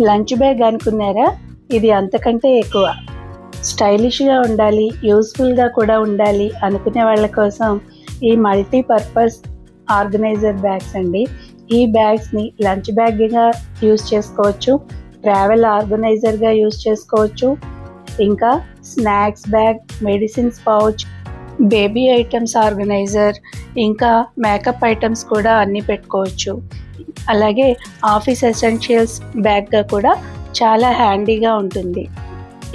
Lunch bag అనుకున్నారా? ఇది అంతకంటే ఎక్కువ. స్టైలిష్గా ఉండాలి, యూస్ఫుల్గా కూడా ఉండాలి అనుకునే వాళ్ళ కోసం ఈ మల్టీపర్పస్ ఆర్గనైజర్ బ్యాగ్స్ అండి. ఈ బ్యాగ్స్ని లంచ్ బ్యాగ్గా యూస్ చేసుకోవచ్చు, ట్రావెల్ ఆర్గనైజర్గా యూస్ చేసుకోవచ్చు, ఇంకా snacks bag, medicines pouch, baby items organizer, ఇంకా మేకప్ ఐటమ్స్ కూడా అన్నీ పెట్టుకోవచ్చు. అలాగే ఆఫీస్ ఎసెన్షియల్స్ బ్యాగ్గా కూడా చాలా హ్యాండీగా ఉంటుంది.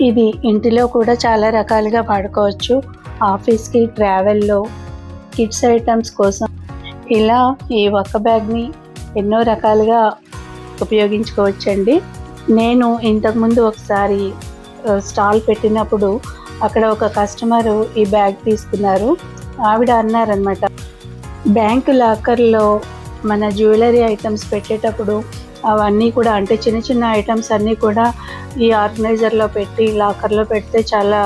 ఇది ఇంటిలో కూడా చాలా రకాలుగా వాడుకోవచ్చు. ఆఫీస్కి, ట్రావెల్లో, కిడ్స్ ఐటమ్స్ కోసం ఇలా ఈ ఒక్క బ్యాగ్ని ఎన్నో రకాలుగా ఉపయోగించుకోవచ్చండి. నేను ఇంతకుముందు ఒకసారి స్టాల్ పెట్టినప్పుడు అక్కడ ఒక కస్టమరు ఈ బ్యాగ్ తీసుకున్నారు. ఆవిడ అన్నారనమాట, బ్యాంకు లాకర్లో మన జ్యువెలరీ ఐటమ్స్ పెట్టేటప్పుడు అవన్నీ కూడా, అంటే చిన్న చిన్న ఐటమ్స్ అన్నీ కూడా ఈ ఆర్గనైజర్లో పెట్టి లాకర్లో పెడితే చాలా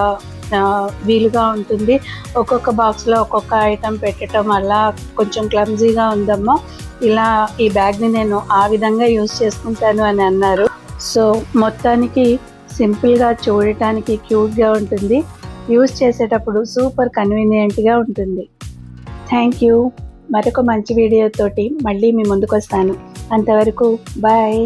వీలుగా ఉంటుంది. ఒక్కొక్క బాక్స్లో ఒక్కొక్క ఐటమ్ పెట్టడం అలా కొంచెం క్లమ్జీగా ఉందమ్మా, ఇలా ఈ బ్యాగ్ని నేను ఆ విధంగా యూజ్ చేసుకుంటాను అని అన్నారు. సో మొత్తానికి సింపుల్గా, చూడటానికి క్యూట్గా ఉంటుంది, యూజ్ చేసేటప్పుడు సూపర్ కన్వీనియంట్గా ఉంటుంది. Thank you. మరొక మంచి వీడియోతోటి మళ్ళీ మీ ముందుకు వస్తాను. అంతవరకు బాయ్.